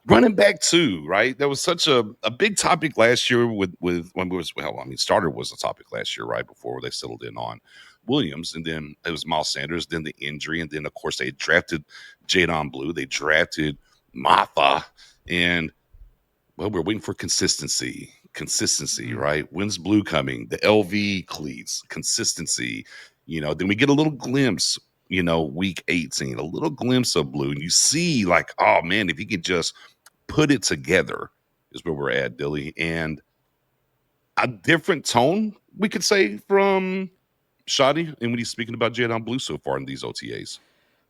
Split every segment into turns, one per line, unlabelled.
Running back too, right? That was such a big topic last year with when we was starter was a topic last year, right before they settled in on Williams, and then it was Miles Sanders, then the injury, and then of course they drafted Jaydon Blue, they drafted Mafah, and well, we're waiting for consistency. Consistency,
Mm.
right? When's Blue coming? The LV cleats, consistency. Then we get a little glimpse, week 18, a little glimpse of Blue. And you see, like, oh man, if he could just put it together, is where we're at, Dilly. And a different tone, we could say, from Shoddy and when he's speaking about Jadon Blue so far in these OTAs.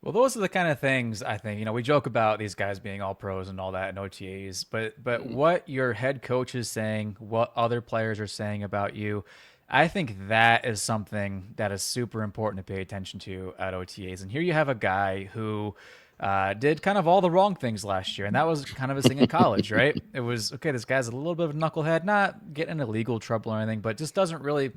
Well, those are the kind of things I think, we joke about these guys being all pros and all that in OTAs, but
Mhm.
what your head coach is saying, what other players are saying about you, I think that is something that is super important to pay attention to at OTAs. And here you have a guy who did kind of all the wrong things last year, and that was kind of his thing in college, right? It was okay. This guy's a little bit of a knucklehead, not getting into legal trouble or anything, but just doesn't really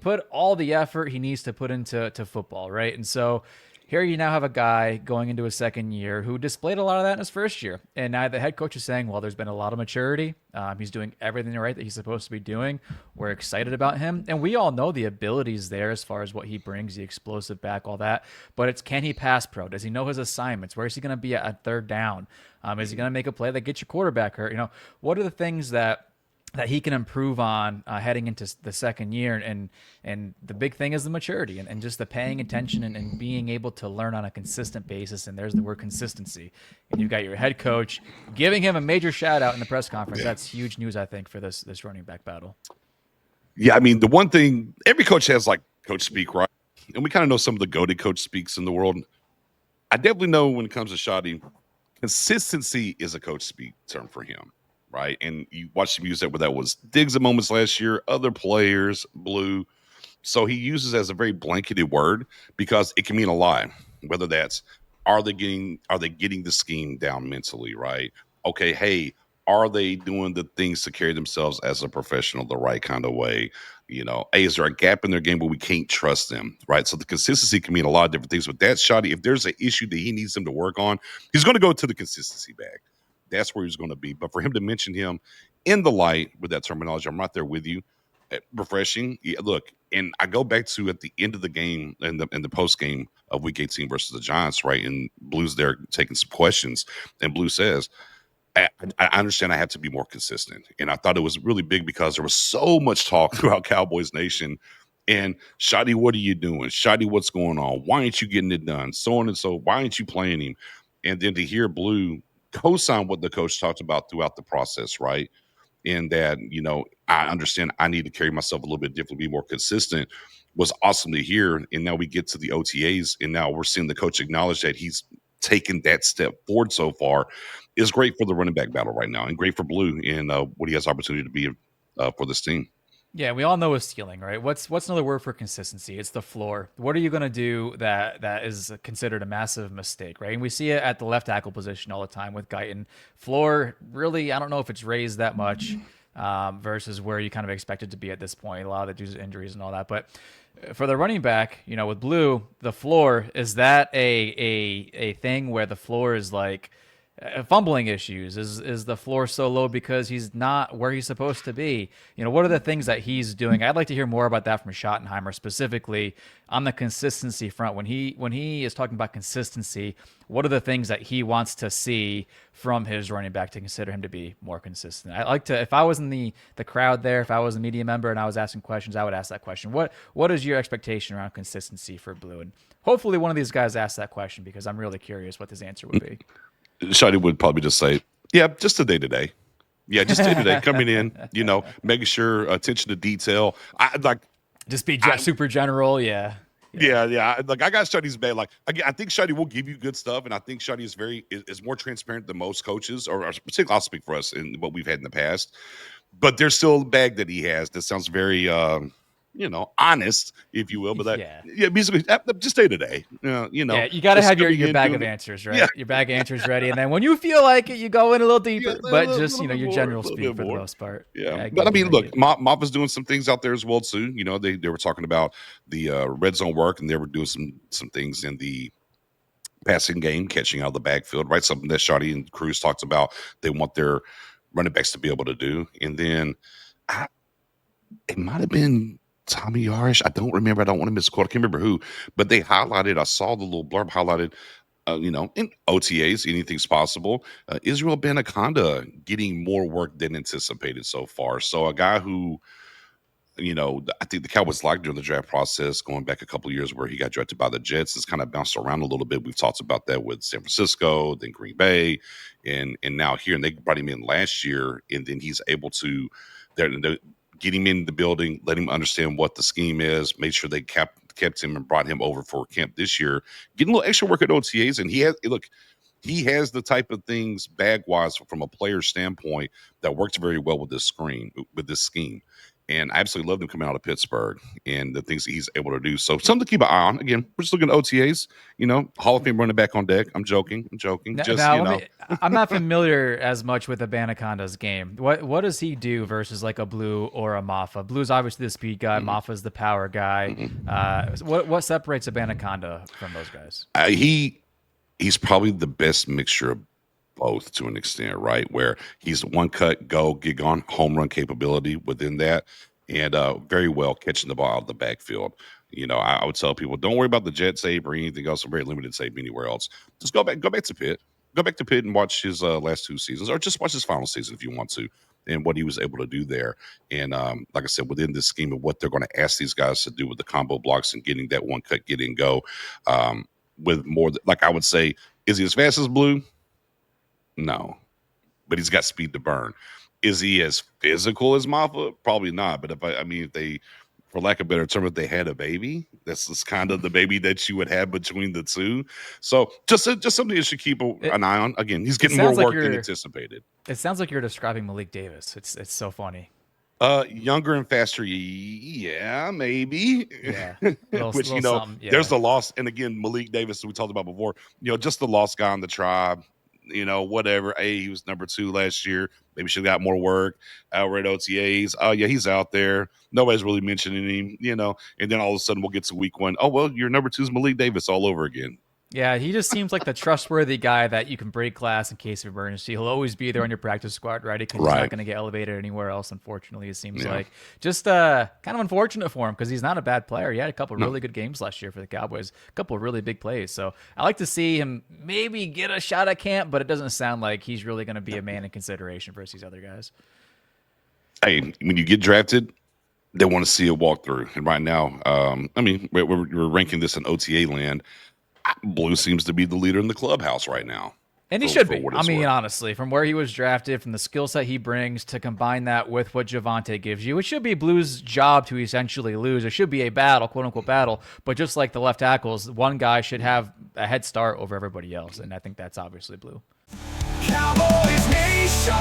put all the effort he needs to put into football, right? And so here you now have a guy going into his second year who displayed a lot of that in his first year. And now the head coach is saying, well, there's been a lot of maturity. He's doing everything right that he's supposed to be doing. We're excited about him. And we all know the abilities there as far as what he brings, the explosive back, all that. But it's, can he pass pro? Does he know his assignments? Where is he going to be at third down? Is he going to make a play that gets your quarterback hurt? What are the things that he can improve on heading into the second year, and the big thing is the maturity and just the paying attention and being able to learn on a consistent basis. And there's the word consistency. And you've got your head coach giving him a major shout out in the press conference.
Yeah.
That's huge news, I think, for this running back battle.
Yeah, I mean, the one thing every coach has like coach speak, right? And we kind of know some of the goated coach speaks in the world. I definitely know when it comes to Shoddy, consistency is a coach speak term for him, right? And you watched him use that where that was Diggs at moments last year, other players, Blue. So he uses it as a very blanketed word because it can mean a lot. Whether that's are they getting the scheme down mentally, right? Okay, hey, are they doing the things to carry themselves as a professional the right kind of way? Hey, is there a gap in their game where we can't trust them, right? So the consistency can mean a lot of different things. But that Shoddy, if there's an issue that he needs them to work on, he's going to go to the consistency bag. That's where he's going to be. But for him to mention him in the light with that terminology, I'm right there with you. Refreshing. Yeah, look, and I go back to at the end of the game in the post game of Week 18 versus the Giants, right? And Blue's there taking some questions, and Blue says, I understand I have to be more consistent. And I thought it was really big because there was so much talk throughout Cowboys Nation. And Shoddy, what are you doing? Shoddy, what's going on? Why aren't you getting it done? So on and so. Why aren't you playing him? And then to hear Blue co-sign what the coach talked about throughout the process, right? And that, I understand I need to carry myself a little bit differently, be more consistent was awesome to hear. And now we get to the OTAs, and now we're seeing the coach acknowledge that he's taken that step forward so far is great for the running back battle right now and great for Blue and what he has opportunity to be for this team.
Yeah, we all know his ceiling, right? What's another word for consistency? It's the floor. What are you going to do that is considered a massive mistake, right? And we see it at the left tackle position all the time with Guyton. Floor, really, I don't know if it's raised that much versus where you kind of expect it to be at this point. A lot of it due to injuries and all that, but for the running back, with Blue, the floor, is that a thing where the floor is like fumbling issues? Is the floor so low because he's not where he's supposed to be? What are the things that he's doing? I'd like to hear more about that from Schottenheimer, specifically on the consistency front. When he is talking about consistency, what are the things that he wants to see from his running back to consider him to be more consistent? I like to, if I was in the crowd there, if I was a media member and I was asking questions, I would ask that question. What is your expectation around consistency for Blue? And hopefully one of these guys asks that question because I'm really curious what his answer would be.
Shotty would probably just say, yeah, just a day to day. Yeah, just day to day coming in, making sure attention to detail. I like
Just be
I,
super general, yeah.
yeah. Like I got Shotty's bad. Like again, I think Shotty will give you good stuff, and I think Shotty is more transparent than most coaches, or particularly I'll speak for us in what we've had in the past. But there's still a bag that he has that sounds very honest, if you will. But that
Yeah.
yeah, basically just day to day.
Yeah, you got to
Just
have your,
coming
your
in
bag
doing
of
it.
answers,
Yeah,
right? Your bag of answers ready. And then when you feel like it, you go in a little
yeah,
deeper.
a
But
little,
just,
little bit
your
more, a
general
little
speak
bit
for the
more.
most part.
Yeah,
Yeah, I
but I
get you.
mean,
I
look,
get you.
Mop was doing some things out there as well too. They were talking about the red zone work, and they were doing some things in the passing game, catching out of the backfield, right? Something that Shoddy and Cruz talked about. They want their running backs to be able to do. And then it might have been Tommy Yarish. I don't remember. I don't want to misquote. I can't remember who, but they highlighted. I saw the little blurb highlighted. In OTAs, anything's possible. Israel Abanikanda getting more work than anticipated so far. So a guy who, I think the Cowboys liked during the draft process, going back a couple of years where he got drafted by the Jets, has kind of bounced around a little bit. We've talked about that with San Francisco, then Green Bay, and now here. And they brought him in last year, and then he's able to they're get him in the building, let him understand what the scheme is, made sure they kept him and brought him over for camp this year, getting a little extra work at OTAs. And he has the type of things bag wise from a player standpoint that works very well with this scheme. And I absolutely loved him coming out of Pittsburgh and the things that he's able to do. So something to keep an eye on. Again, we're just looking at OTAs, Hall of Fame running back on deck. I'm joking.
I'm not familiar as much with Abanikanda's game. What does he do versus like a Blue or a Mafah? Blue's obviously the speed guy. Mm-hmm. Mafah's the power guy. Mm-hmm. What separates Abanikanda from those guys?
He's probably the best mixture of both to an extent, right? Where he's one cut, go, get gone, home run capability within that, and very well catching the ball out of the backfield. I would tell people, don't worry about the jet save or anything else, or very limited save anywhere else. Just go back to Pitt. Go back to Pitt and watch his last 2 seasons, or just watch his final season if you want to, and what he was able to do there. And like I said, within this scheme of what they're going to ask these guys to do with the combo blocks and getting that one cut, get and go, with more, like I would say, is he as fast as Blue? No, but he's got speed to burn. Is he as physical as Mafah? Probably not. But if they, for lack of a better term, if they had a baby, that's kind of the baby that you would have between the two. So just something you should keep an eye on. Again, he's getting more work than anticipated.
It sounds like you're describing Malik Davis. It's so funny.
Younger and faster, yeah, maybe.
Yeah,
which there's the loss. And again, Malik Davis, we talked about before. Just the lost guy on the tribe. Whatever. Hey, he was number 2 last year. Maybe should have got more work. Outright OTAs. Oh, yeah, he's out there. Nobody's really mentioning him, and then all of a sudden we'll get to week 1. Oh, well, your number 2 is Malik Davis all over again.
Yeah, he just seems like the trustworthy guy that you can break class in case of emergency. He'll always be there on your practice squad, right? Because he's not going to get elevated anywhere else, unfortunately, it seems like. Just kind of unfortunate for him because he's not a bad player. He had a couple really good games last year for the Cowboys, a couple really big plays. So I like to see him maybe get a shot at camp, but it doesn't sound like he's really going to be a man in consideration versus these other guys.
Hey, when you get drafted, they want to see a walkthrough. And right now, we're ranking this in OTA land. Blue seems to be the leader in the clubhouse right now.
And he should be. Honestly, from where he was drafted, from the skill set he brings, to combine that with what Javonte gives you, it should be Blue's job to essentially lose. It should be a battle, quote-unquote battle. But just like the left tackles, one guy should have a head start over everybody else. And I think that's obviously Blue.
Cowboys Nation.